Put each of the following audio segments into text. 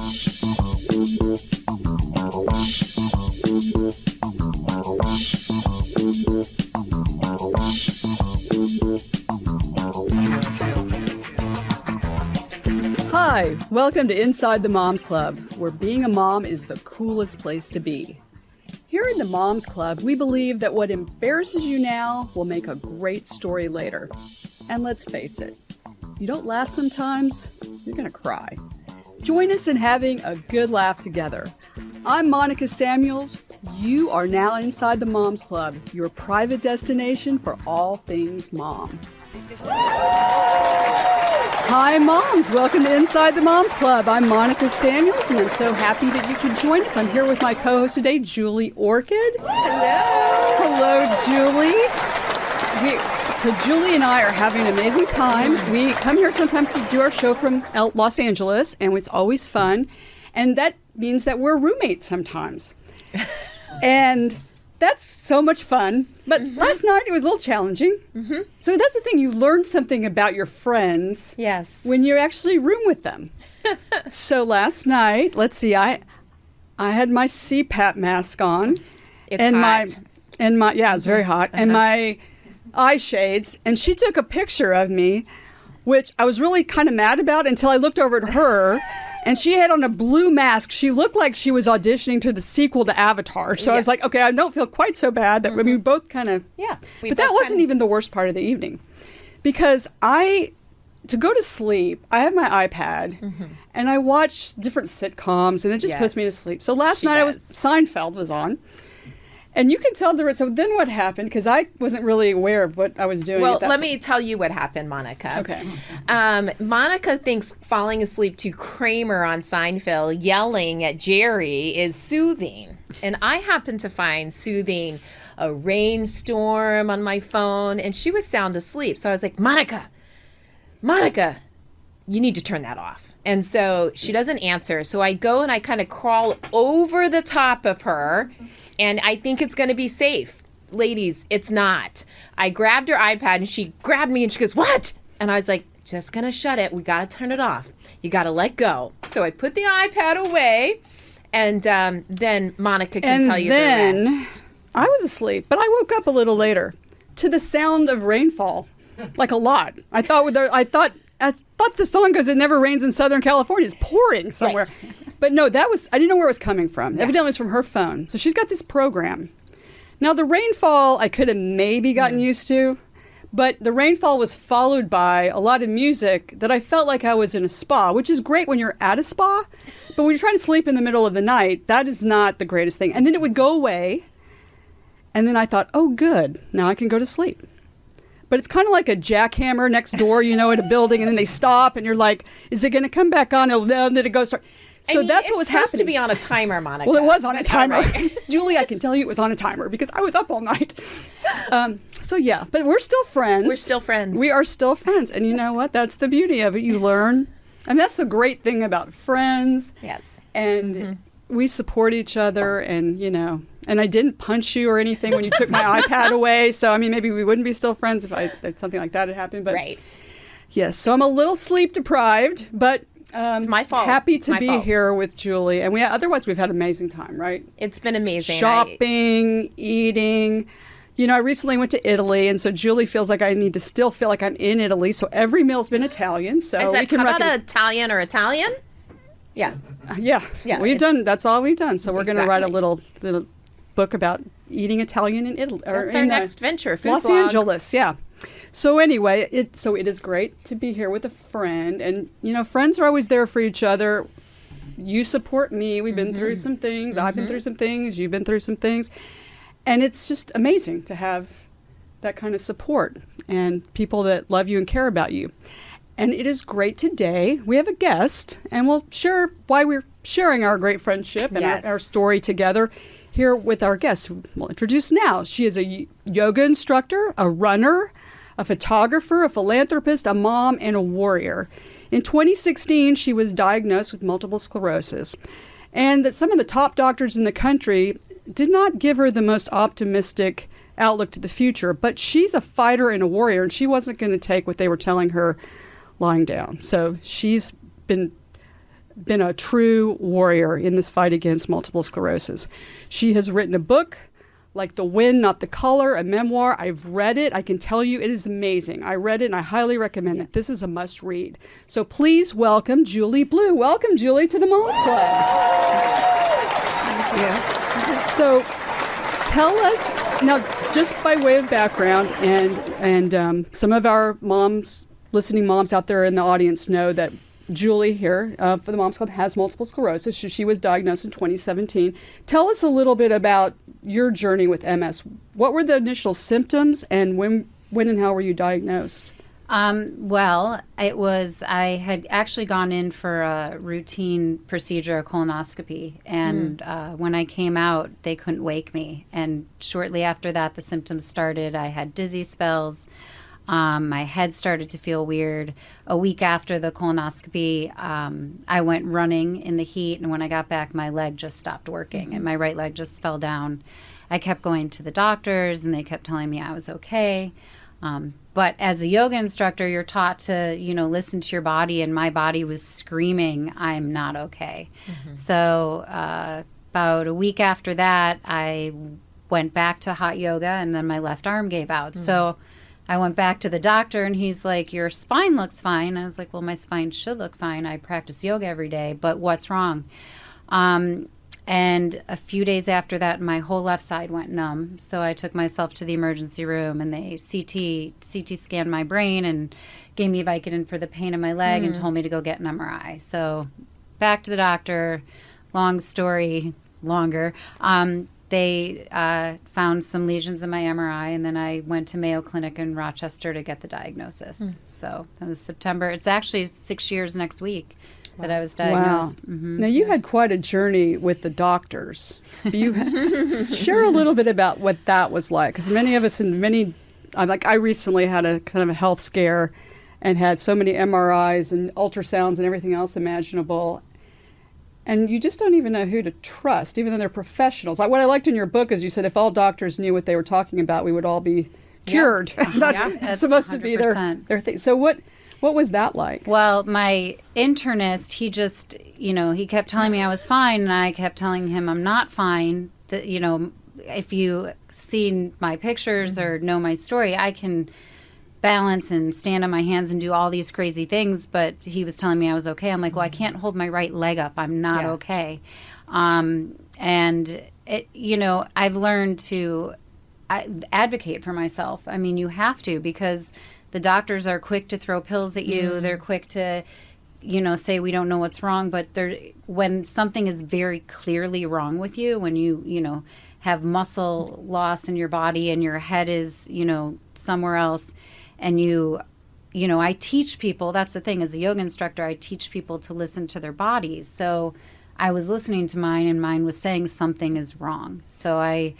Hi, welcome to Inside the Moms Club, where being a mom is the coolest place to be. Here in the Moms Club, we believe that what embarrasses you now will make a great story later. And let's face it, you don't laugh sometimes, you're gonna cry. Join us in having a good laugh together. I'm Monica Samuels. You are now inside the Moms Club, your private destination for all things mom. Hi, moms. Welcome to Inside the Moms Club. I'm Monica Samuels, and I'm so happy that you could join us. I'm here with my co-host today, Julie Orchid. Hello. Hello, Julie. So Julie and I are having an amazing time. We come here sometimes to do our show from Los Angeles, and it's always fun. And that means that we're roommates sometimes. And that's so much fun. But last night it was a little challenging. So that's the thing. You learn something about your friends when you actually room with them. So last night, let's see, I had my CPAP mask on. It's and hot. Yeah, it's very hot. And my eye shades. And she took a picture of me, which I was really kind of mad about until I looked over at her. And she had on a blue mask. She looked like she was auditioning to the sequel to Avatar. So I was like, okay, I don't feel quite so bad. That we both kind of... Yeah. But that wasn't even the worst part of the evening. Because to go to sleep, I have my iPad, and I watch different sitcoms, and it just puts me to sleep. So last night, Seinfeld was on. And you can tell so then what happened, because I wasn't really aware of what I was doing. Well, let me tell you what happened, Monica. Okay. Monica thinks falling asleep to Kramer on Seinfeld yelling at Jerry is soothing. And I happened to find soothing a rainstorm on my phone, and she was sound asleep. So I was like, Monica, you need to turn that off. And so she doesn't answer. So I go and I kind of crawl over the top of her. And I think it's going to be safe. Ladies, it's not. I grabbed her iPad and she grabbed me and she goes, what? And I was like, just going to shut it. We got to turn it off. You got to let go. So I put the iPad away and then Monica can tell you the rest. I was asleep, but I woke up a little later to the sound of rainfall, like a lot. I thought the song goes, it never rains in Southern California. It's pouring somewhere. Right. But no, I didn't know where it was coming from. Yeah. Evidently it was from her phone. So she's got this program. Now the rainfall I could have maybe gotten used to, but the rainfall was followed by a lot of music that I felt like I was in a spa, which is great when you're at a spa. But when you're trying to sleep in the middle of the night, that is not the greatest thing. And then it would go away. And then I thought, oh, good. Now I can go to sleep. But it's kind of like a jackhammer next door, at a building, and then they stop, and you're like, is it going to come back on? And then it goes. So that's what was happening. It's supposed to be on a timer, Monica. Well, it was on a timer. Julie, I can tell you it was on a timer because I was up all night. But we're still friends. We're still friends. We are still friends. And you know what? That's the beauty of it. You learn. And that's the great thing about friends. Yes. And we support each other and, and I didn't punch you or anything when you took my iPad away. So, maybe we wouldn't be still friends if something like that had happened. But right. Yes. So I'm a little sleep deprived, but... it's my fault. Happy to be here with Julie. And otherwise we've had an amazing time, right? It's been amazing. Shopping, eating. I recently went to Italy, and so Julie feels like I need to still feel like I'm in Italy. So every meal's been Italian. So I said, how about Italian or Italian? Yeah. Yeah. That's all we've done. So we're going to write a little book about eating Italian in Italy. That's our next venture, food Los blog. Angeles, yeah. So anyway, it is great to be here with a friend. And, friends are always there for each other. You support me. We've been through some things. I've been through some things. You've been through some things. And it's just amazing to have that kind of support and people that love you and care about you. And it is great today. We have a guest, and we'll share why we're sharing our great friendship and our story together here with our guest, who we'll introduce now. She is a yoga instructor, a runner, a photographer, a philanthropist, a mom, and a warrior. In 2016, she was diagnosed with multiple sclerosis, and that some of the top doctors in the country did not give her the most optimistic outlook to the future, but she's a fighter and a warrior, and she wasn't going to take what they were telling her lying down. So she's been been a true warrior in this fight against multiple sclerosis. She has written a book, Like the Wind, Not the Color, a memoir. I've read it. I can tell you it is amazing. I read it and I highly recommend it. This is a must read. So please welcome Julie Blue. Welcome, Julie, to the Moms Club. Thank you. So tell us, now just by way of background, and some of our listening moms out there in the audience know that Julie here for the Moms Club has multiple sclerosis. She was diagnosed in 2017. Tell us a little bit about your journey with MS. What were the initial symptoms, and when and how were you diagnosed? Well, I had actually gone in for a routine procedure, a colonoscopy, and when I came out, they couldn't wake me. And shortly after that, the symptoms started. I had dizzy spells. My head started to feel weird. A week after the colonoscopy, I went running in the heat, and when I got back, my leg just stopped working, and my right leg just fell down. I kept going to the doctors, and they kept telling me I was okay. But as a yoga instructor, you're taught to, listen to your body, and my body was screaming, I'm not okay. So about a week after that, I went back to hot yoga, and then my left arm gave out. So I went back to the doctor, and he's like, your spine looks fine. I was like, well, my spine should look fine. I practice yoga every day, but what's wrong? And a few days after that, my whole left side went numb. So I took myself to the emergency room, and they CT scanned my brain and gave me Vicodin for the pain in my leg and told me to go get an MRI. So back to the doctor, long story, longer. They found some lesions in my MRI, and then I went to Mayo Clinic in Rochester to get the diagnosis. So that was September. It's actually 6 years next week that I was diagnosed. Wow. Now, you had quite a journey with the doctors. Share a little bit about what that was like, because many of us I recently had a kind of a health scare and had so many MRIs and ultrasounds and everything else imaginable. And you just don't even know who to trust, even though they're professionals. Like what I liked in your book is you said if all doctors knew what they were talking about, we would all be cured. That's supposed 100%. To be their thing. So what was that like? Well, my internist, he just, he kept telling me I was fine, and I kept telling him I'm not fine. That, if you seen my pictures or know my story, I can balance and stand on my hands and do all these crazy things, but he was telling me I was okay. I'm like, well, I can't hold my right leg up. I'm not okay. And it, I've learned to advocate for myself. I mean, you have to, because the doctors are quick to throw pills at you. They're quick to, say we don't know what's wrong, but when something is very clearly wrong with you, when you have muscle loss in your body and your head is, somewhere else, and I teach people, that's the thing, as a yoga instructor, I teach people to listen to their bodies. So I was listening to mine, and mine was saying something is wrong. So I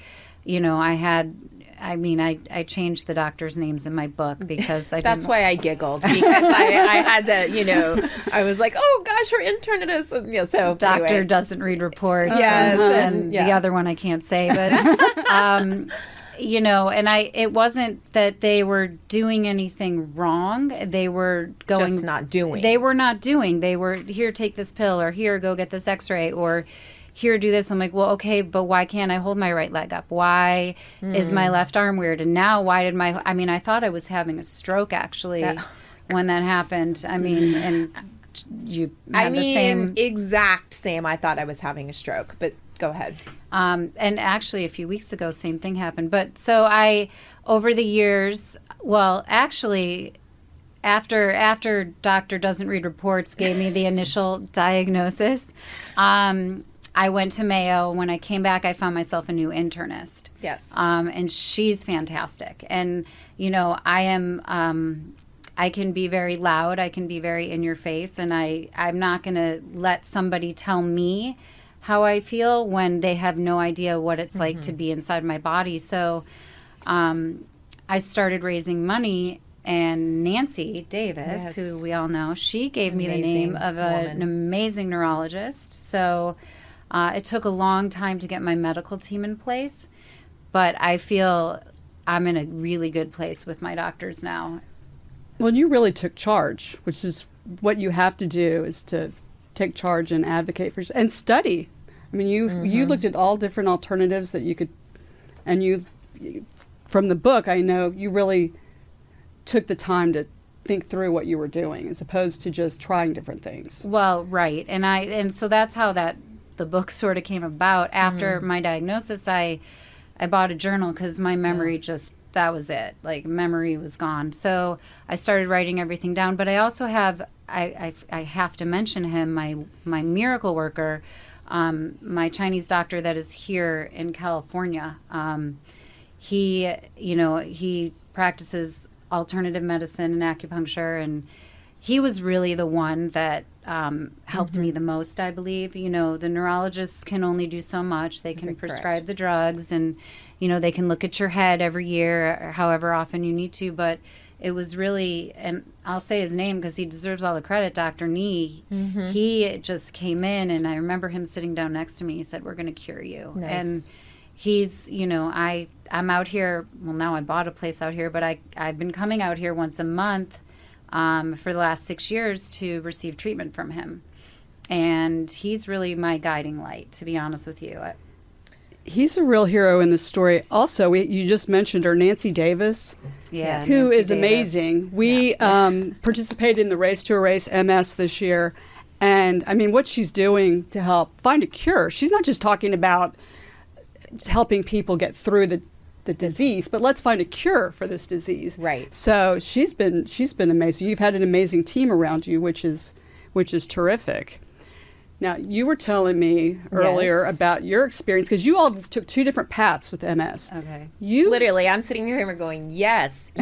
changed the doctors' names in my book because I That's why I giggled, because I had to, I was like, oh gosh, her internist. And, so doctor anyway. Doesn't read reports. Yes. And the other one I can't say, but, it wasn't that they were doing anything wrong. They were going. Just not doing. They were not doing. They were, here, take this pill, or here, go get this x-ray, or here, do this. I'm like, well, okay, but why can't I hold my right leg up? Why is my left arm weird? And now why did I thought I was having a stroke, actually, when that happened. I mean, and you have the same. Exact same. I thought I was having a stroke, but go ahead. And actually, a few weeks ago, same thing happened. But so over the years, well, actually, after Doctor Doesn't Read Reports gave me the initial diagnosis, I went to Mayo. When I came back, I found myself a new internist. Yes. And she's fantastic. And, I can be very loud. I can be very in your face. And I'm not going to let somebody tell me how I feel when they have no idea what it's like to be inside my body. So I started raising money. And Nancy Davis, who we all know, she gave me the name of an amazing neurologist. So it took a long time to get my medical team in place, but I feel I'm in a really good place with my doctors now. Well, you really took charge, which is what you have to do, is to take charge and advocate for and study. I mean, you looked at all different alternatives that you could, and from the book, I know you really took the time to think through what you were doing as opposed to just trying different things. Well, right. And so that's how the book sort of came about. After my diagnosis, I bought a journal because my memory that was it. Like, memory was gone. So I started writing everything down. But I also have, I have to mention him, my miracle worker, my Chinese doctor that is here in California. He practices alternative medicine and acupuncture, and he was really the one that helped me the most, I believe. The neurologists can only do so much. They can prescribe the drugs, and, they can look at your head every year or however often you need to. But it was really, and I'll say his name because he deserves all the credit, Dr. Nee. He just came in, and I remember him sitting down next to me. He said, "We're going to cure you." Nice. And he's, I'm out here. Well, now I bought a place out here, but I've been coming out here once a month for the last 6 years to receive treatment from him. And he's really my guiding light, to be honest with you. He's a real hero in this story. Also, you just mentioned her, Nancy Davis, Yeah, who Nancy is Davis. amazing. We participated in the Race to Erase MS this year. And, I mean, what she's doing to help find a cure. She's not just talking about helping people get through the disease, but let's find a cure for this disease. Right. So she's been amazing. You've had an amazing team around you, which is terrific. Now, you were telling me earlier about your experience, because you all took 2 different paths with MS. Okay. Literally, I'm sitting here going, yes.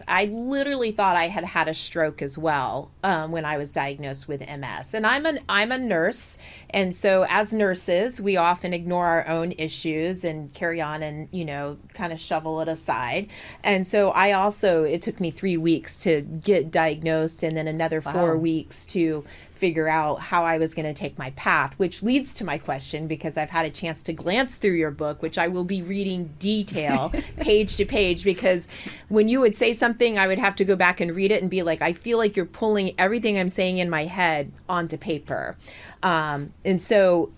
I literally thought I had had a stroke as well when I was diagnosed with MS. And I'm a nurse. And so as nurses, we often ignore our own issues and carry on and, kind of shovel it aside. And so it took me 3 weeks to get diagnosed, and then another 4 weeks to figure out how I was going to take my path, which leads to my question, because I've had a chance to glance through your book, which I will be reading detail page to page, because when you would say something, I would have to go back and read it and be like, I feel like you're pulling everything I'm saying in my head onto paper. And so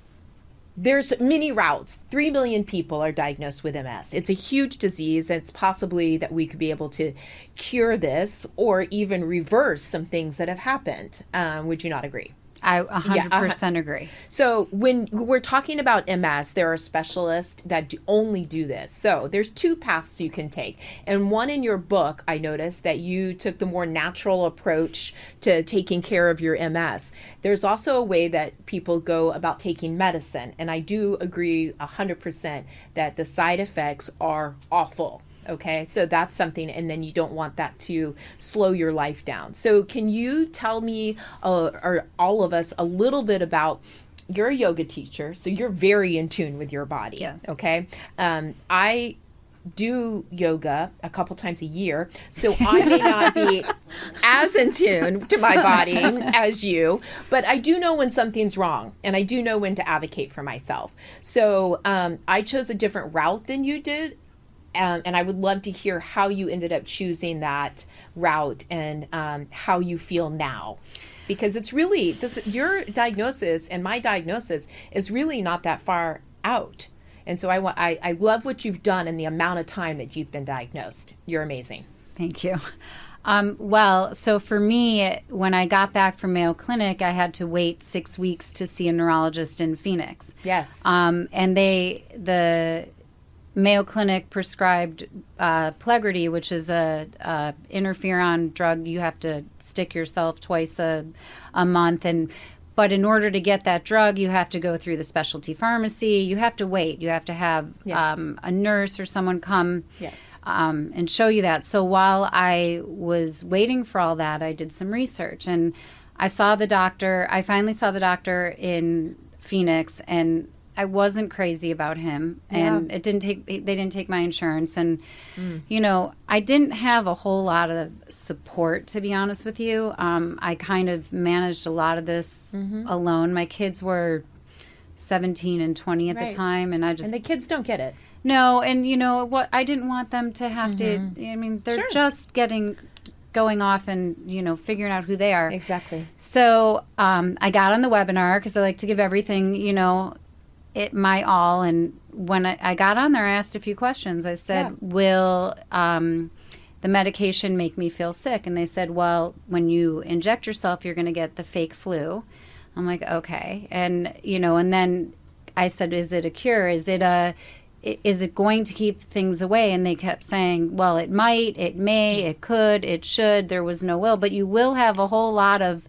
there's many routes. 3 million people are diagnosed with MS. It's a huge disease. It's possibly that we could be able to cure this or even reverse some things that have happened. Would you not agree? I 100% agree. So when we're talking about MS, there are specialists that only do this. So there's 2 paths you can take. And one in your book, I noticed that you took the more natural approach to taking care of your MS. There's also a way that people go about taking medicine. And I do agree 100% that the side effects are awful. Okay, so that's something, and then you don't want that to slow your life down. So can you tell me, or all of us, a little bit about, you're a yoga teacher, so you're very in tune with your body. Yes. Okay. I do yoga a couple times a year, so I may not be as in tune to my body as you, but I do know when something's wrong, and I do know when to advocate for myself. So I chose a different route than you did. And I would love to hear how you ended up choosing that route and how you feel now. Because it's really, your diagnosis and my diagnosis is really not that far out. And so I love what you've done in the amount of time that you've been diagnosed. You're amazing. Thank you. Well, so for me, when I got back from Mayo Clinic, I had to wait 6 weeks to see a neurologist in Phoenix. Yes. And the Mayo Clinic prescribed Plegridy, which is a interferon drug you have to stick yourself twice a month. But in order to get that drug, you have to go through the specialty pharmacy. You have to wait. You have to have a nurse or someone come and show you that. So while I was waiting for all that, I did some research. And I saw the doctor. I finally saw the doctor in Phoenix, and I wasn't crazy about him, and they didn't take my insurance. And, I didn't have a whole lot of support, to be honest with you. I kind of managed a lot of this alone. My kids were 17 and 20 at the time, and and the kids don't get it. No, and what, I didn't want them to have to, I mean, they're just getting going off and, figuring out who they are. Exactly. So I got on the webinar because I like to give everything, it my all. And when I got on there, I asked a few questions. I said, will the medication make me feel sick? And they said, well, when you inject yourself, you're going to get the fake flu. I'm like, okay. And, and then I said, is it a cure? Is it going to keep things away? And they kept saying, well, it might, it may, it could, it should. There was no will. But you will have a whole lot of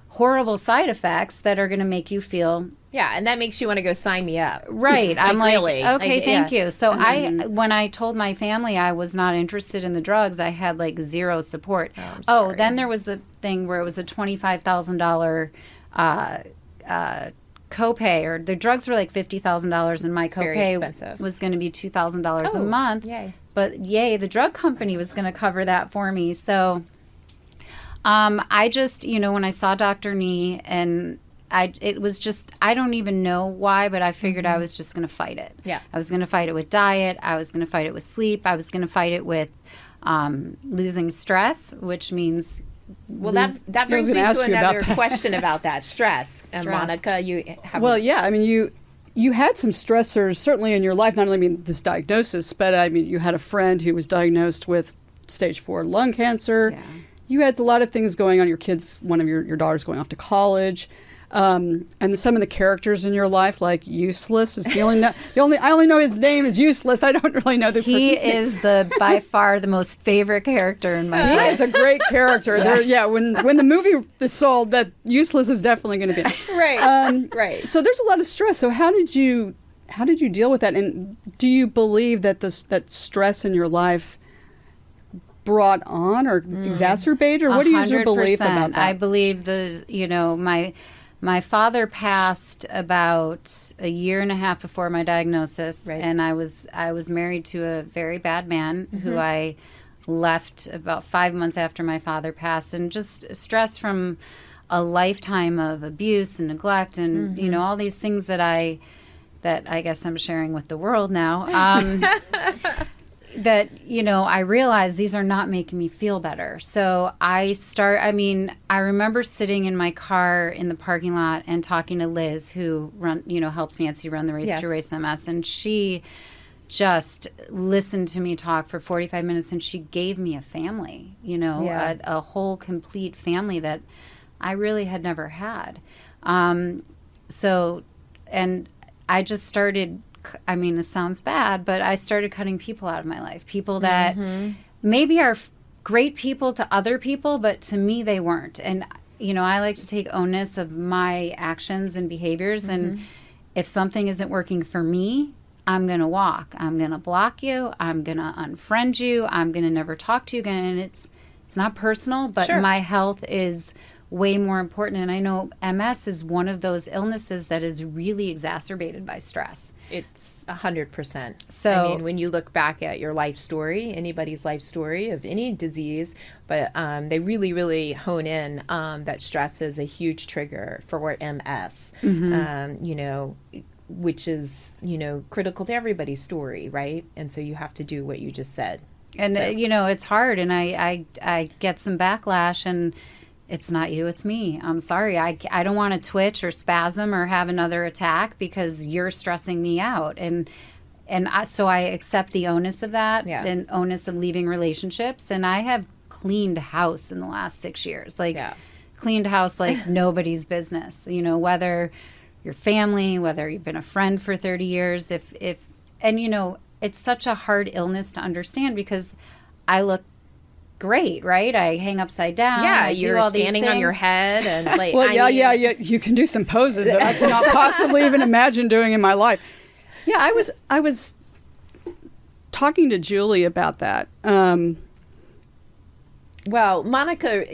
horrible side effects that are going to make you feel. Yeah, and that makes you want to go sign me up. Right. I'm like, really. okay, thank you. So when I told my family I was not interested in the drugs, I had like zero support. Then there was the thing where it was a $25,000 copay, or the drugs were like $50,000 and my copay was going to be $2,000 a month. Yay. But the drug company was going to cover that for me. So I just, when I saw Dr. Nee, and it was just, I don't even know why, but I figured I was just going to fight it. Yeah. I was going to fight it with diet. I was going to fight it with sleep. I was going to fight it with losing stress, which means... Well, that brings me to another question about that, stress. And Monica, you have... Well, yeah, I mean, you had some stressors, certainly in your life, not only this diagnosis, but you had a friend who was diagnosed with stage 4 lung cancer. Yeah. You had a lot of things going on. Your kids, one of your daughters going off to college. And some of the characters in your life, like Useless, is I only know his name is Useless. I don't really know the person's name. He is by far the most favorite character in my life. He is a great character. When the movie is sold, that Useless is definitely going to be right. Right. So there's a lot of stress. So how did you deal with that? And do you believe that that stress in your life brought on or exacerbated, or what is your belief about that? I believe my father passed about a year and a half before my diagnosis, and I was married to a very bad man who I left about 5 months after my father passed, and just stress from a lifetime of abuse and neglect, and all these things that I guess I'm sharing with the world now. That, I realized these are not making me feel better. So I remember sitting in my car in the parking lot and talking to Liz, who helps Nancy run the Race to Erase MS. And she just listened to me talk for 45 minutes, and she gave me a family, a whole complete family that I really had never had. And I just started... it sounds bad, but I started cutting people out of my life. People that maybe are great people to other people, but to me they weren't. And, I like to take onus of my actions and behaviors. And if something isn't working for me, I'm going to walk. I'm going to block you. I'm going to unfriend you. I'm going to never talk to you again. And it's not personal, but my health is way more important. And I know MS is one of those illnesses that is really exacerbated by stress. It's 100%. So, when you look back at your life story, anybody's life story of any disease, but they really, really hone in that stress is a huge trigger for MS, which is, critical to everybody's story, right? And so you have to do what you just said. And, it's hard. And I get some backlash, and it's not you, it's me. I'm sorry. I don't want to twitch or spasm or have another attack because you're stressing me out. So I accept the onus of that and onus of leaving relationships. And I have cleaned house in the last 6 years. Cleaned house like nobody's business. Whether your family, whether you've been a friend for 30 years, it's such a hard illness to understand because I look great, right? I hang upside down. Yeah, you're all standing on your head, and you can do some poses that I cannot possibly even imagine doing in my life. Yeah, I was talking to Julie about that. Well, Monica,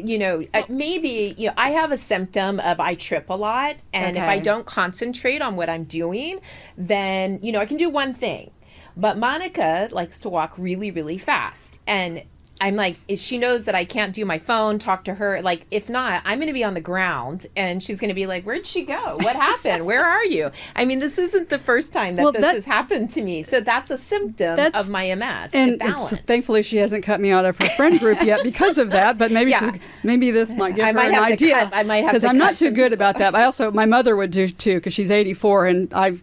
maybe I have a symptom of I trip a lot, and if I don't concentrate on what I'm doing, then I can do one thing. But Monica likes to walk really, really fast, and I'm like, she knows that I can't do my phone, talk to her. Like, if not, I'm going to be on the ground and she's going to be like, where'd she go? What happened? Where are you? I mean, this isn't the first time that this has happened to me. So that's a symptom of my MS. And thankfully she hasn't cut me out of her friend group yet because of that. But maybe maybe this might give her an idea. I might have because I'm not too good about that. But my mother would do too because she's 84 and I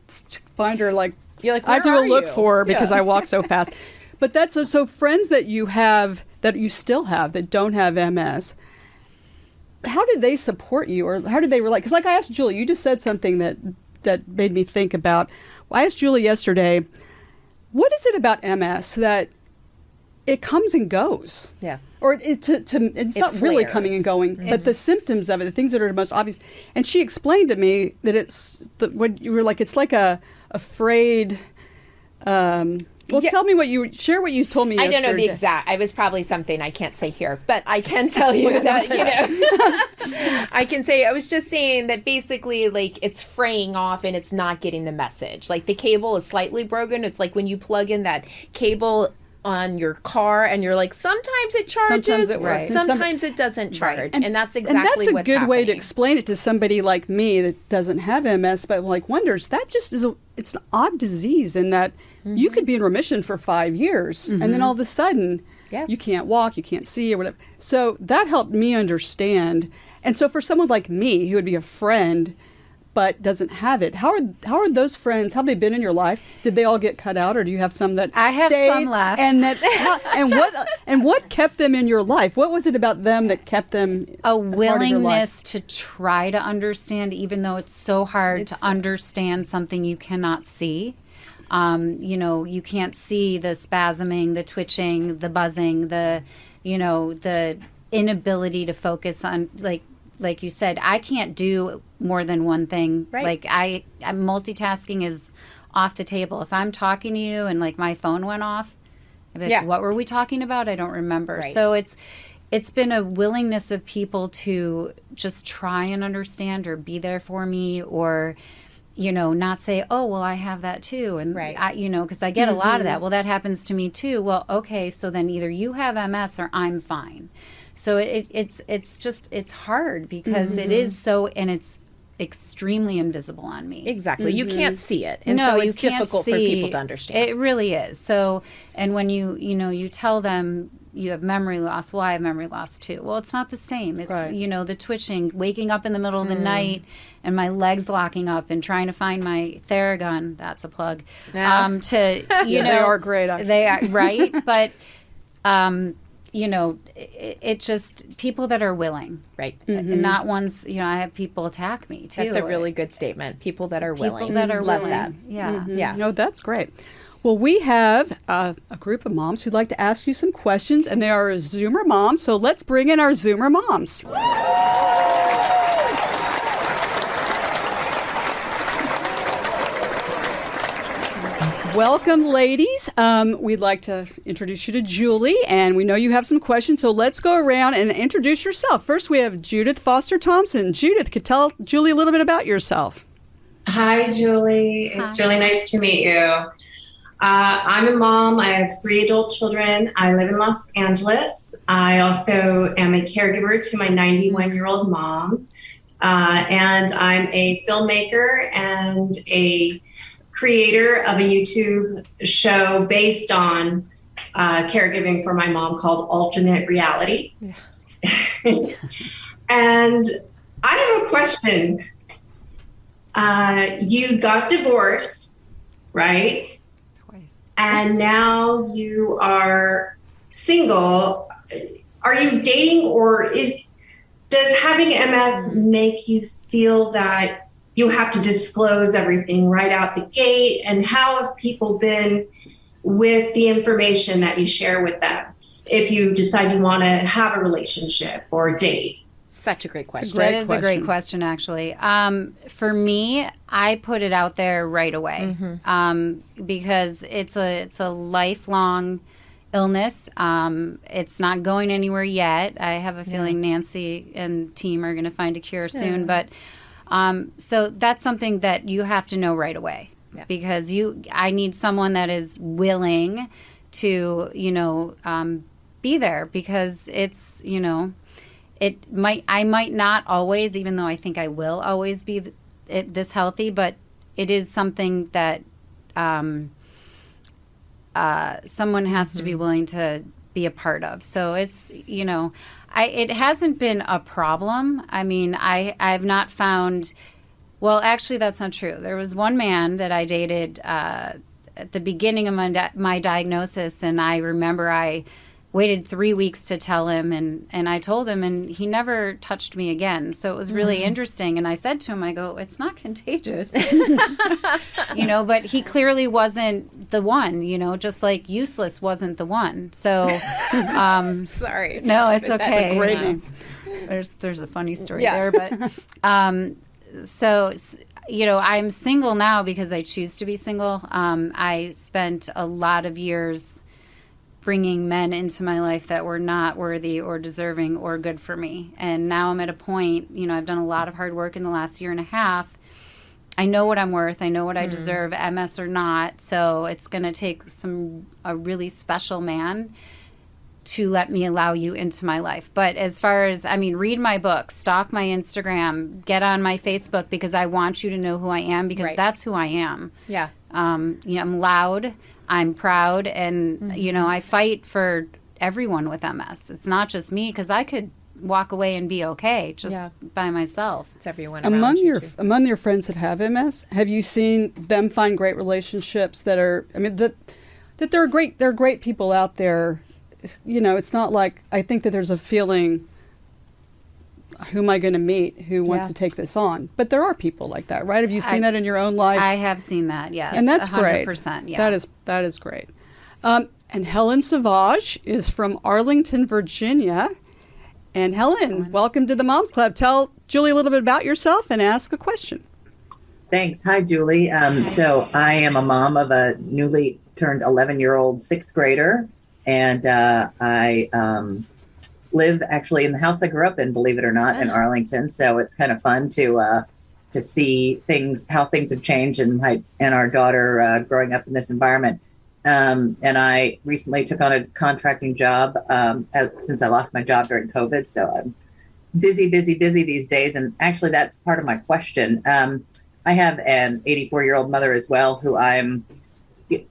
find her like, I do a look for her because I walk so fast. But that's so friends that you have, that you still have, that don't have MS, how do they support you, or how do they relate? Because like I asked Julie, you just said something that made me think about. I asked Julie yesterday, what is it about MS that it comes and goes? Yeah. Or it's not really coming and going, but the symptoms of it, the things that are most obvious. And she explained to me that when you were like, it's like a afraid. Tell me share what you told me yesterday. I don't know the exact. I was probably something I can't say here, but I can tell you that, I can say, I was just saying that basically, like, it's fraying off and it's not getting the message. Like, the cable is slightly broken. It's like when you plug in that cable on your car and you're like, sometimes it charges, sometimes it works. Sometimes it doesn't charge. Right. And that's exactly what's happening. And that's a good way to explain it to somebody like me that doesn't have MS, but like wonders, that just it's an odd disease in that you could be in remission for 5 years and then all of a sudden you can't walk, you can't see or whatever. So that helped me understand. And so for someone like me who would be a friend but doesn't have it, how are those friends? How have they been in your life? Did they all get cut out, or do you have some that I have stayed? some left. And what kept them in your life? What was it about them that kept them a willingness to try to understand, even though it's so hard to understand something you cannot see. You can't see the spasming, the twitching, the buzzing, the inability to focus on, like you said, I can't do more than one thing. Right. Like I'm multitasking is off the table. If I'm talking to you and like my phone went off, I'd be like, what were we talking about? I don't remember. Right. So it's been a willingness of people to just try and understand or be there for me, or not say, oh, well, I have that too. And, because I get a lot of that. Well, that happens to me too. Well, okay, so then either you have MS or I'm fine. So it's hard because it is so, and it's extremely invisible on me. Exactly. You can't see it. And so it's difficult for people to understand. It really is. So, and when you tell them you have memory loss, well, I have memory loss too. Well, it's not the same. It's, the twitching, waking up in the middle of the night and my legs locking up and trying to find my Theragun. That's a plug. Yeah. They are great. Actually. They are, right? But, it just, people that are willing. Right. And not ones, I have people attack me too. That's a really good statement. People that are willing. People that are Love willing. that. Yeah. Yeah. No, that's great. Well, we have a group of moms who'd like to ask you some questions, and they are Zoomer moms. So let's bring in our Zoomer moms. Welcome, ladies. We'd like to introduce you to Julie, and we know you have some questions, so let's go around and introduce yourself. First, we have Judith Foster Thompson. Judith, could tell Julie a little bit about yourself. Hi, Julie. It's really nice to meet you. I'm a mom. I have 3 adult children. I live in Los Angeles. I also am a caregiver to my 91-year-old mom. And I'm a filmmaker and a creator of a YouTube show based on caregiving for my mom called Alternate Reality. Yeah. And I have a question. You got divorced, right? Twice. And now you are single. Are you dating, or does having MS make you feel that you have to disclose everything right out the gate? And how have people been with the information that you share with them if you decide you want to have a relationship or date? Such a great question. That is a great question, actually. For me, I put it out there right away because it's a lifelong illness. It's not going anywhere yet. I have a feeling Nancy and team are going to find a cure soon, but so that's something that you have to know right away because I need someone that is willing to, be there because it's, I might not always, even though I think I will always be this healthy, but it is something that someone has to be willing to be a part of. So it's, it hasn't been a problem. I mean, I've not found, well, actually, that's not true. There was one man that I dated at the beginning of my diagnosis, and I remember I waited 3 weeks to tell him, and I told him, and he never touched me again. So it was really interesting. And I said to him, I go, it's not contagious. But he clearly wasn't the one, just like useless wasn't the one. So, sorry. No, it's okay. That's a great name. There's a funny story there, but so I'm single now because I choose to be single. I spent a lot of years bringing men into my life that were not worthy or deserving or good for me. And now I'm at a point, I've done a lot of hard work in the last year and a half. I know what I'm worth. I know what I deserve, MS or not. So it's going to take a really special man to let me allow you into my life. But as far as, read my book, stalk my Instagram, get on my Facebook, because I want you to know who I am, because that's who I am. Yeah. I'm loud, I'm proud, and, I fight for everyone with MS. It's not just me, because I could walk away and be okay just by myself. It's everyone among around among your friends that have MS, have you seen them find great relationships that are, that there are great people out there. It's not like, I think that there's a feeling, who am I going to meet who wants to take this on? But there are people like that, right? Have you seen that in your own life? I have seen that, yes. And that's 100%, great. yeah. That is great. And Helen Savage is from Arlington, Virginia. And Helen, welcome to the Moms Club. Tell Julie a little bit about yourself and ask a question. Thanks. Hi, Julie. So I am a mom of a newly turned 11-year-old sixth grader. And I live actually in the house I grew up in, believe it or not, in Arlington. So it's kind of fun to see how things have changed, and our daughter growing up in this environment. And I recently took on a contracting job since I lost my job during COVID. So I'm busy these days. And actually, that's part of my question. I have an 84-year-old mother as well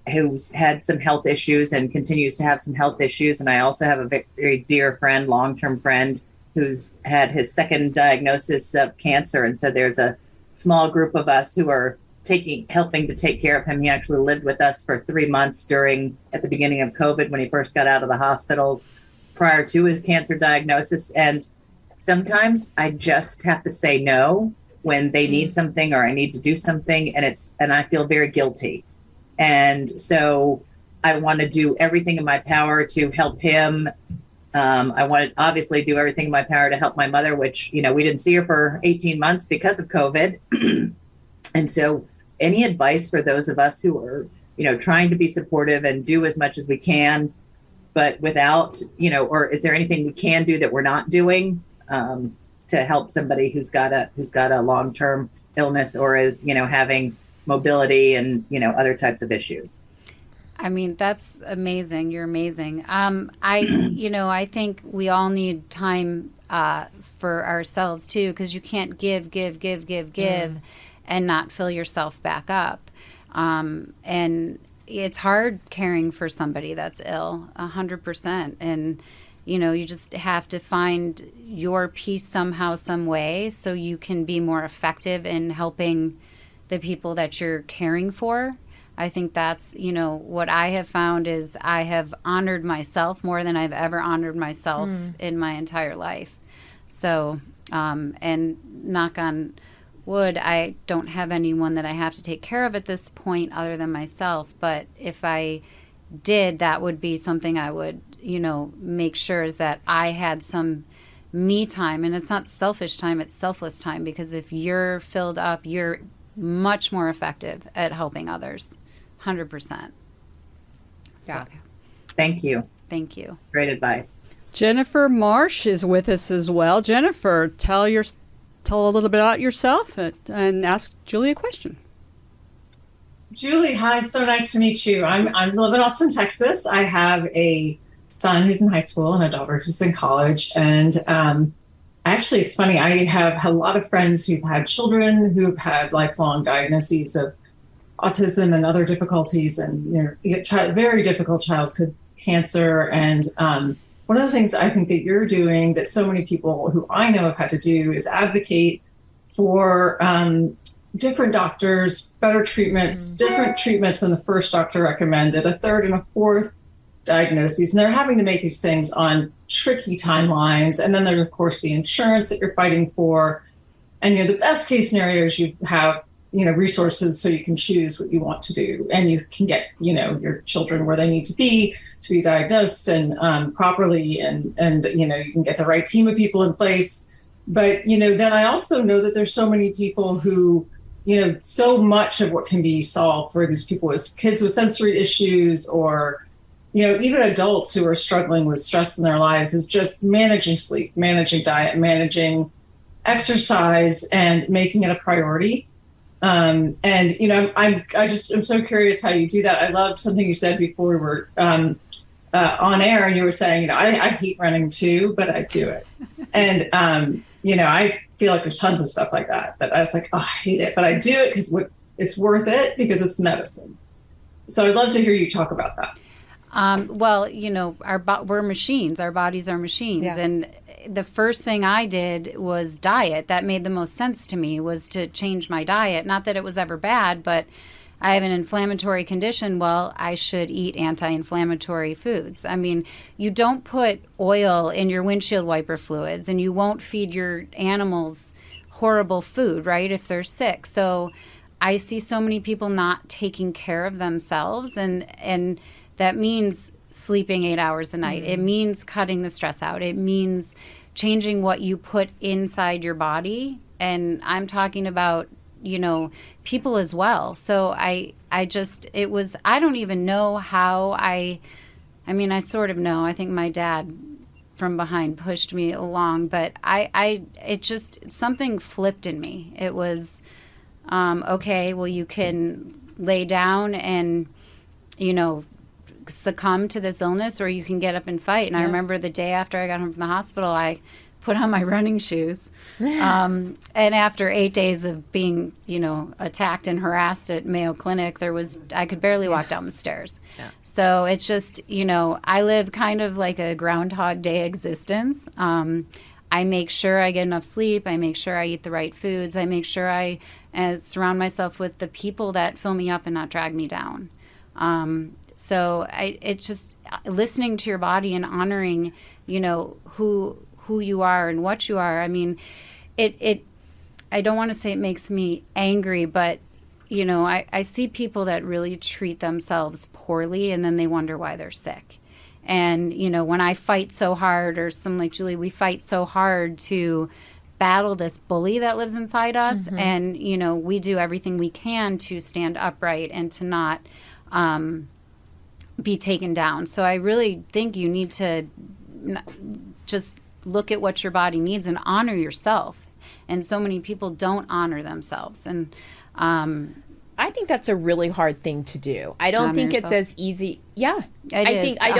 who's had some health issues and continues to have some health issues. And I also have a very dear friend, long-term friend, who's had his second diagnosis of cancer. And so there's a small group of us who are helping to take care of him. He actually lived with us for 3 months at the beginning of COVID, when he first got out of the hospital prior to his cancer diagnosis. And sometimes I just have to say no when they need something, or I need to do something, and I feel very guilty. And so I want to do everything in my power to help him. I want to obviously do everything in my power to help my mother, which, we didn't see her for 18 months because of COVID. And so any advice for those of us who are, trying to be supportive and do as much as we can, but without, or is there anything we can do that we're not doing to help somebody who's got a long-term illness, or is, having mobility and, other types of issues? That's amazing. You're amazing. I think we all need time for ourselves too, because you can't give and not fill yourself back up. And it's hard caring for somebody that's ill, 100%. And, you just have to find your peace somehow, some way, so you can be more effective in helping the people that you're caring for. I think that's, what I have found is I have honored myself more than I've ever honored myself in my entire life. So, and knock on wood, I don't have anyone that I have to take care of at this point other than myself. But if I did, that would be something I would, make sure is that I had some me time. And it's not selfish time, it's selfless time. Because if you're filled up, you're much more effective at helping others. 100%. Yeah. So, Thank you. thank you. Great advice. Jennifer Marsh is with us as well. Jennifer, tell a little bit about yourself and ask Julie a question. Julie, hi. So nice to meet you. I live in Austin, Texas. I have a son who's in high school and a daughter who's in college. And actually, it's funny. I have a lot of friends who've had children who've had lifelong diagnoses of autism and other difficulties, and you get very difficult childhood cancer. And one of the things I think that you're doing that so many people who I know have had to do is advocate for different doctors, better treatments, different treatments than the first doctor recommended, a third and a fourth diagnoses. And they're having to make these things on tricky timelines. And then there's, of course, the insurance that you're fighting for. And the best case scenario is you have resources so you can choose what you want to do, and you can get your children where they need to be diagnosed and properly, and you can get the right team of people in place. But then I also know that there's so many people who so much of what can be solved for these people is kids with sensory issues, or even adults who are struggling with stress in their lives, is just managing sleep, managing diet, managing exercise, and making it a priority. I'm so curious how you do that. I loved something you said before we were on air, and you were saying, I hate running too, but I do it. And, I feel like there's tons of stuff like that, but I was like, oh, I hate it, but I do it because it's worth it, because it's medicine. So I'd love to hear you talk about that. Well, we're machines. Our bodies are machines. Yeah. And the first thing I did was diet. That made the most sense to me, was to change my diet. Not that it was ever bad, but I have an inflammatory condition. Well, I should eat anti-inflammatory foods. I mean, you don't put oil in your windshield wiper fluids, and you won't feed your animals horrible food, right, if they're sick. So I see so many people not taking care of themselves, and that means sleeping 8 hours a night. It means cutting the stress out. It means changing what you put inside your body. And I'm talking about, people as well. So I don't even know how I sort of know. I think my dad from behind pushed me along, but something flipped in me. It was, okay, well, you can lay down and, succumb to this illness, or you can get up and fight. And I remember the day after I got home from the hospital, I put on my running shoes. And after 8 days of being, attacked and harassed at Mayo Clinic, I could barely walk down the stairs. Yeah. So it's just, I live kind of like a Groundhog Day existence. I make sure I get enough sleep. I make sure I eat the right foods. I make sure I surround myself with the people that fill me up and not drag me down. So it's just listening to your body and honoring, who you are and what you are. I mean, I don't want to say it makes me angry, but, I see people that really treat themselves poorly, and then they wonder why they're sick. And, when I fight so hard, or someone like Julie, we fight so hard to battle this bully that lives inside us. Mm-hmm. And, we do everything we can to stand upright and to not be taken down. So I really think you need to just look at what your body needs and honor yourself. And so many people don't honor themselves. And I think that's a really hard thing to do. I don't think it's as easy. Yeah, I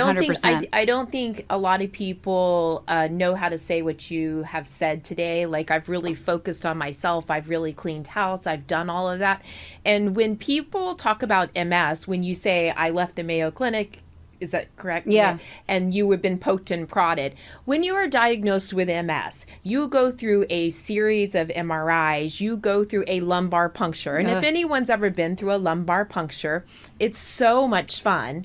don't think a lot of people know how to say what you have said today. Like, I've really focused on myself. I've really cleaned house. I've done all of that. And when people talk about MS, when you say I left the Mayo Clinic, is that correct? Yeah. And you have been poked and prodded. When you are diagnosed with MS, you go through a series of MRIs. You go through a lumbar puncture. And if anyone's ever been through a lumbar puncture, it's so much fun.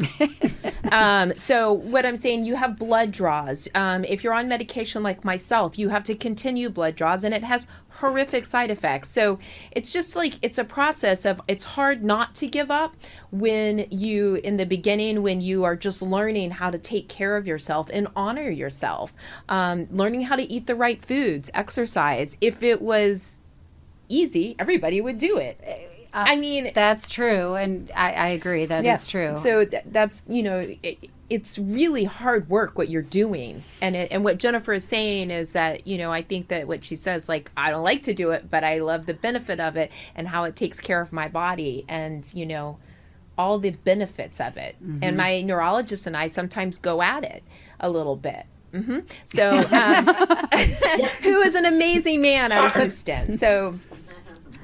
So what I'm saying, you have blood draws. If you're on medication like myself, you have to continue blood draws, and it has horrific side effects. So it's just like, it's a process of, it's hard not to give up when you, in the beginning, when you are just learning how to take care of yourself and honor yourself, learning how to eat the right foods, exercise. If it was easy, everybody would do it. I mean, that's true. And I agree. That is true. So that's, it's really hard work what you're doing. And what Jennifer is saying is that, I think that what she says, like, I don't like to do it, but I love the benefit of it and how it takes care of my body. And, all the benefits of it. And my neurologist and I sometimes go at it a little bit. So, who is an amazing man out of Houston. So,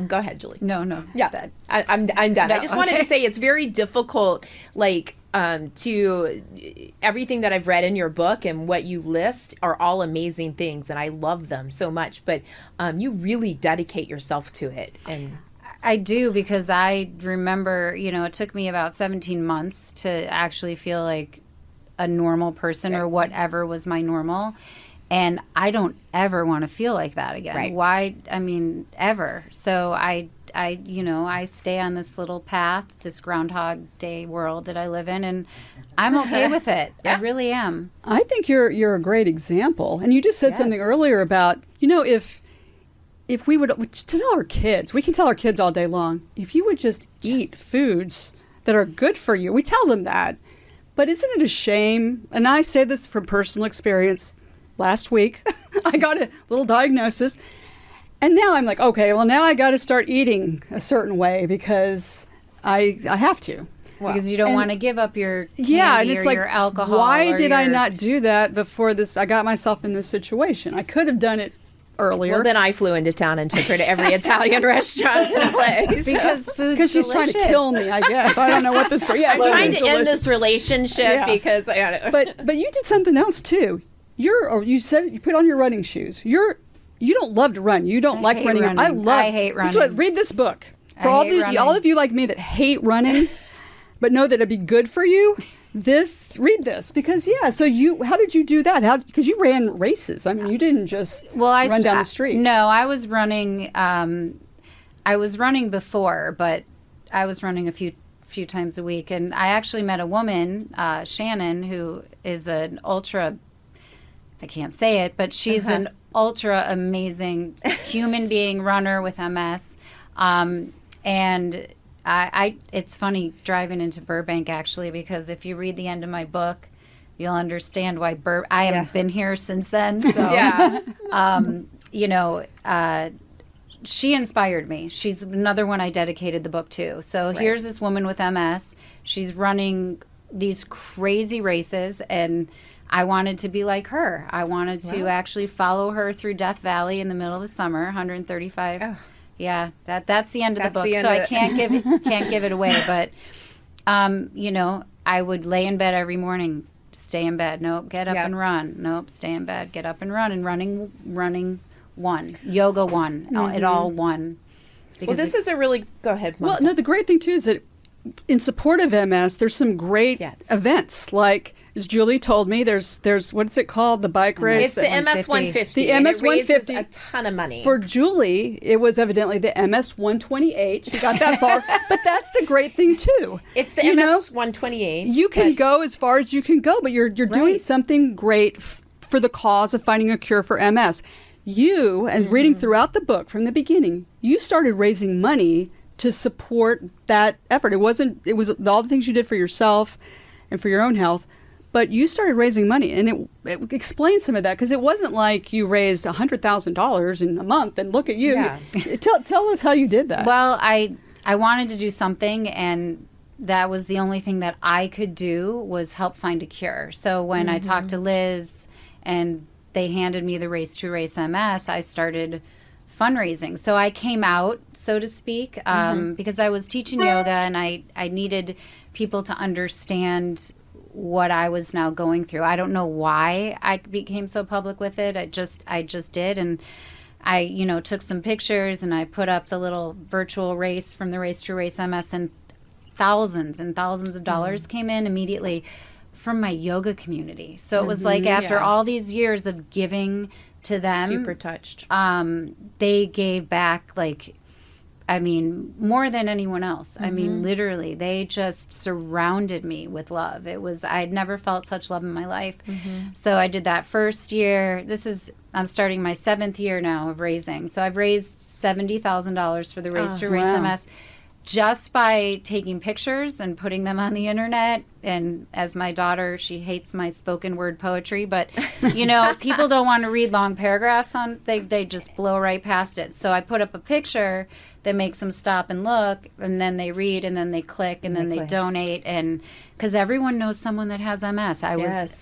go ahead, Julie. No. Yeah, I'm done. No, I just wanted to say it's very difficult, like, to everything that I've read in your book and what you list are all amazing things, and I love them so much. But you really dedicate yourself to it, and I do, because I remember, it took me about 17 months to actually feel like a normal person or whatever was my normal. And I don't ever want to feel like that again. Right. Why? I mean, ever. So I stay on this little path, this Groundhog Day world that I live in, and I'm okay with it. I really am. I think you're a great example. And you just said something earlier about, if we would tell our kids, we can tell our kids all day long, if you would just eat foods that are good for you, we tell them that. But isn't it a shame? And I say this from personal experience. Last week, I got a little diagnosis. And now I'm like, okay, well, now I got to start eating a certain way because I have to. Because you don't want to give up your candy and it's or like, your alcohol. Why did I not do that before this? I got myself in this situation. I could have done it earlier. well, then I flew into town and took her to every Italian restaurant in LA. Because she's trying to kill me, I guess. I don't know what the story. Yeah, I'm trying to end this relationship because I don't know. But you did something else too. You said you put on your running shoes. You don't love to run. You don't like running. I hate running. Read this book. For all of you like me that hate running, but know that it'd be good for you. Read this because So how did you do that? Because you ran races. I mean, you didn't just run down the street. No, I was running. I was running before, but I was running a few times a week, and I actually met a woman, Shannon, who is an ultra. I can't say it, but she's an ultra amazing human being runner with MS. And it's funny driving into Burbank, actually, because if you read the end of my book, you'll understand why I have been here since then. So, she inspired me. She's another one I dedicated the book to. So here's this woman with MS. She's running these crazy races, and I wanted to be like her. I wanted to actually follow her through Death Valley in the middle of the summer, 135. Oh. Yeah, that's the end of the book. So I can't give it away. But I would lay in bed every morning, stay in bed. Nope, get up and run. Nope, stay in bed, get up and run. And running one, yoga one, it all one. Well, this is a really go ahead, Monica. Well, no, the great thing too is that in support of MS, there's some great events. Like, as Julie told me, there's what's it called? The bike race? It's the MS 150. The MS 150. A ton of money. For Julie, it was evidently the MS 128. She got that far. But that's the great thing, too. It's the MS 128. You can go as far as you can go, but you're doing something great for the cause of finding a cure for MS. You, and reading throughout the book from the beginning, you started raising money to support that effort. It was all the things you did for yourself and for your own health, but you started raising money, and it explains some of that, because it wasn't like you raised $100,000 in a month and look at you. Yeah. Tell us how you did that. Well, I wanted to do something, and that was the only thing that I could do was help find a cure. So when I talked to Liz and they handed me the Race to Race MS, I started fundraising. So I came out, so to speak, because I was teaching yoga, and I needed people to understand what I was now going through. I don't know why I became so public with it. I just did. And I, took some pictures, and I put up the little virtual race from the Race to Race MS, and thousands of dollars came in immediately from my yoga community. So it was like after all these years of giving to them, super touched. They gave back more than anyone else. I mean, literally, they just surrounded me with love. I'd never felt such love in my life. So I did that first year. I'm starting my 7th year now of raising. So I've raised $70,000 for the Race to Race MS. Just by taking pictures and putting them on the internet. And as my daughter, she hates my spoken word poetry, but people don't want to read long paragraphs they just blow right past it. So I put up a picture that makes them stop and look, and then they read, and then they click, and then they donate, and because everyone knows someone that has MS.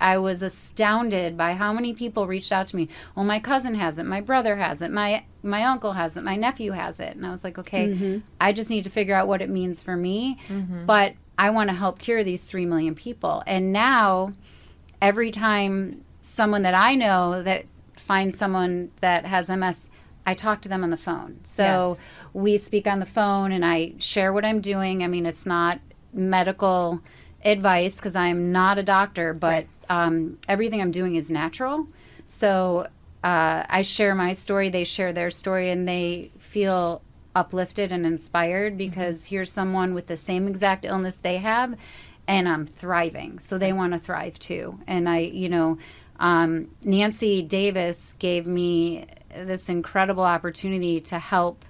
I was astounded by how many people reached out to me. Well, my cousin has it, my brother has it, my uncle has it, my nephew has it, and I was like, okay, I just need to figure out what it means for me, but I want to help cure these 3 million people. And now, every time someone that I know that finds someone that has MS, I talk to them on the phone. So we speak on the phone, and I share what I'm doing. I mean, it's not medical advice because I'm not a doctor, but everything I'm doing is natural. So I share my story, they share their story, and they feel uplifted and inspired because here's someone with the same exact illness they have, and I'm thriving. So they want to thrive too. And Nancy Davis gave me this incredible opportunity to help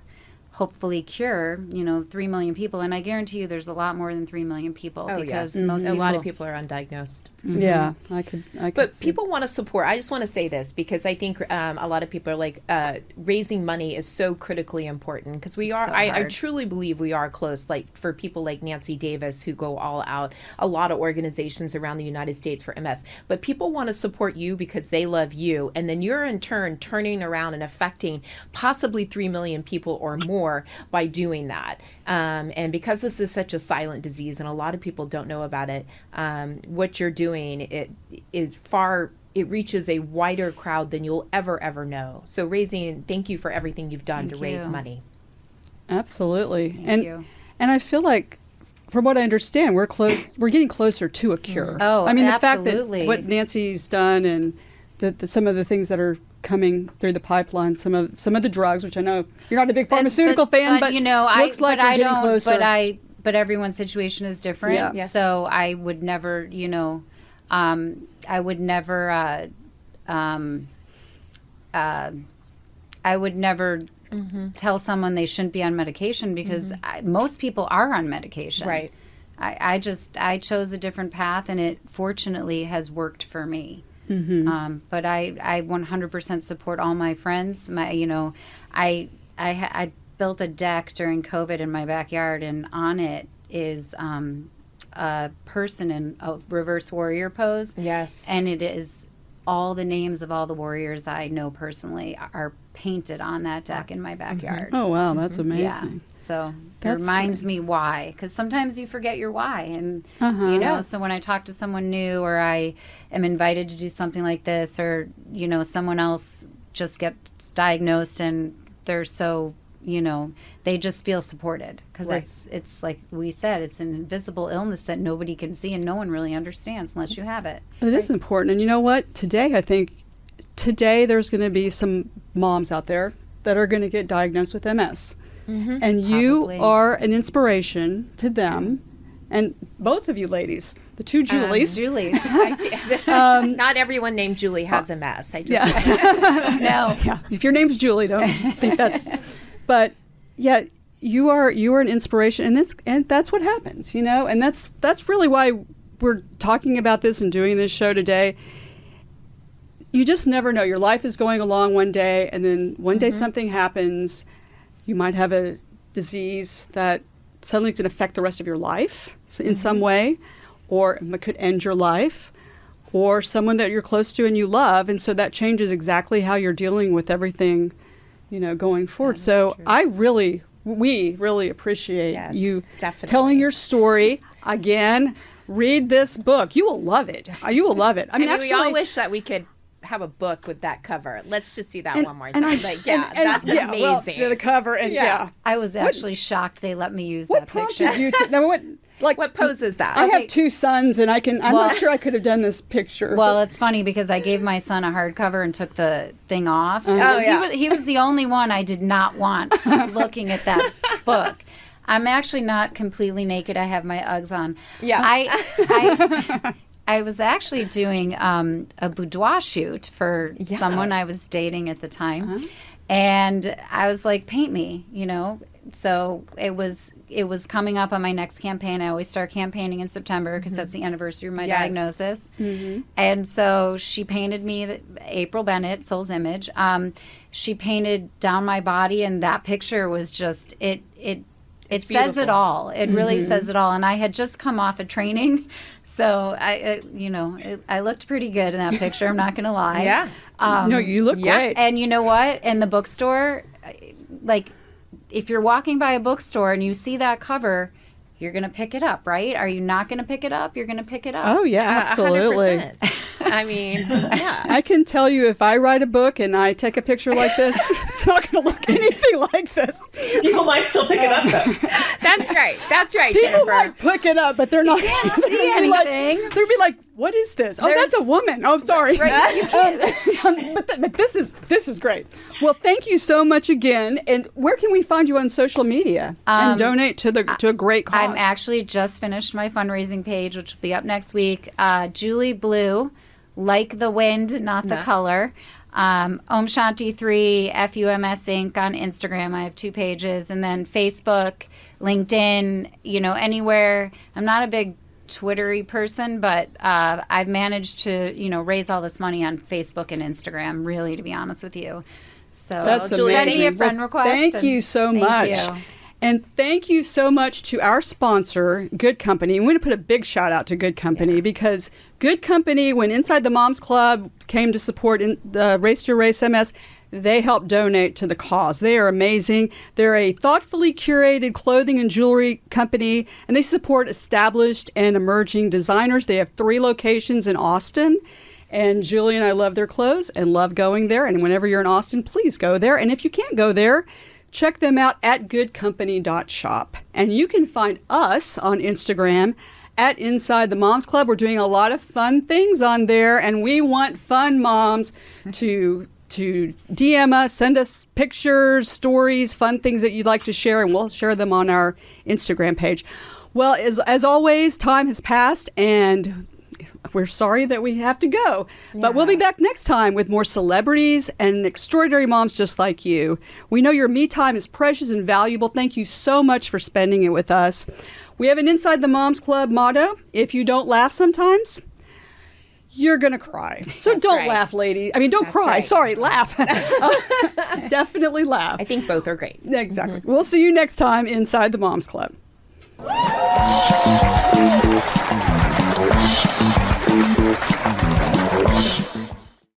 hopefully cure 3 million people, and I guarantee you there's a lot more than 3 million people because a lot of people are undiagnosed. Yeah, I could but see. people want to support. I just want to say this because I think a lot of people are like, raising money is so critically important because we are. I truly believe we are close. Like for people like Nancy Davis who go all out, a lot of organizations around the United States for MS. But people want to support you because they love you, and then you're in turn turning around and affecting possibly 3 million people or more by doing that. And because this is such a silent disease and a lot of people don't know about it, what you're doing, it reaches a wider crowd than you'll ever know. So thank you for everything you've done to raise money. Absolutely. Thank you. And I feel like, from what I understand, we're getting closer to a cure. Oh, I mean, absolutely. the fact that what Nancy's done and some of the things that are coming through the pipeline, some of the drugs, which I know you're not a big pharmaceutical fan, but looks like we're getting closer. But everyone's situation is different. Yeah. Yes. So I would never, tell someone they shouldn't be on medication because most people are on medication. Right. I chose a different path, and it fortunately has worked for me. But I 100% support all my friends. I built a deck during COVID in my backyard, and on it is a person in a reverse warrior pose. Yes. And it is all the names of all the warriors I know personally are painted on that deck in my backyard. Oh, wow, that's amazing. Yeah. So That's it reminds great. me why, because sometimes you forget your why, and so when I talk to someone new, or I am invited to do something like this, or someone else just gets diagnosed and they're so they just feel supported because it's like we said, it's an invisible illness that nobody can see and no one really understands unless you have it. It is important. And you know what? Today there's going to be some moms out there that are going to get diagnosed with MS. And you are an inspiration to them. And both of you ladies, the two Julies. Not everyone named Julie has MS. No. Yeah. If your name's Julie, don't think that. But yeah, you are an inspiration, and that's what happens, and that's really why we're talking about this and doing this show today. You just never know. Your life is going along one day, and then one day something happens. You might have a disease that suddenly can affect the rest of your life in some way, or it could end your life, or someone that you're close to and you love, and so that changes exactly how you're dealing with everything, going forward. So we really appreciate you telling your story again. Read this book. You will love it. You will love it. I mean, we all wish that we could have a book with that cover. Let's just see that one more time. That's amazing. Well, the cover and I was actually shocked they let me use that picture. What prompted you to? What pose is that? I have two sons, and I'm not sure I could have done this picture. Well, it's funny because I gave my son a hardcover and took the thing off. He was the only one I did not want looking at that book. I'm actually not completely naked. I have my Uggs on. Yeah. I was actually doing a boudoir shoot for someone I was dating at the time. And I was like, paint me, So it it was coming up on my next campaign. I always start campaigning in September because that's the anniversary of my diagnosis. And so she painted me April Bennett, Soul's Image. She painted down my body, and that picture was just it says it all. It really says it all. And I had just come off a training, so I looked pretty good in that picture. I'm not going to lie. Yeah. No, you look great. And you know what? In the bookstore, like, if you're walking by a bookstore and you see that cover, you're going to pick it up, right? Are you not going to pick it up? You're going to pick it up. Oh, yeah, absolutely. 100%. I mean, yeah. I can tell you if I write a book and I take a picture like this, it's not going to look anything like this. People might still pick it up, though. That's right. That's right, People Jennifer. might pick it up, but they're not. can't see anything. They'll be like, "What is this? Oh, that's a woman. Oh, sorry." But this is great. Well, thank you so much again. And where can we find you on social media and donate to a great cause? I'm actually just finished my fundraising page, which will be up next week. Julie Blue, like the wind, not the color. Om Shanti 3, FUMS Inc. on Instagram. I have 2 pages. And then Facebook, LinkedIn, anywhere. I'm not a big Twittery person, but I've managed to, raise all this money on Facebook and Instagram, really, to be honest with you. So that's Julie, amazing. send me a friend request. Thank you so much. You. And thank you so much to our sponsor, Good Company. I'm going to put a big shout out to Good Company because Good Company, when Inside the Moms Club came to support the Race to Race MS, they helped donate to the cause. They are amazing. They're a thoughtfully curated clothing and jewelry company, and they support established and emerging designers. They have 3 locations in Austin. And Julie and I love their clothes and love going there. And whenever you're in Austin, please go there. And if you can't go there, check them out at goodcompany.shop. And you can find us on Instagram at Inside the Moms Club. We're doing a lot of fun things on there, and we want fun moms to DM us, send us pictures, stories, fun things that you'd like to share, and we'll share them on our Instagram page. Well, as always, time has passed, and we're sorry that we have to go. But we'll be back next time with more celebrities and extraordinary moms just like you. We know your me time is precious and valuable. Thank you so much for spending it with us. We have an Inside the Moms Club motto. If you don't laugh sometimes, you're going to cry. So That's don't right. laugh, lady. I mean, don't cry. right. Sorry, laugh. Definitely laugh. I think both are great. Exactly. We'll see you next time Inside the Moms Club.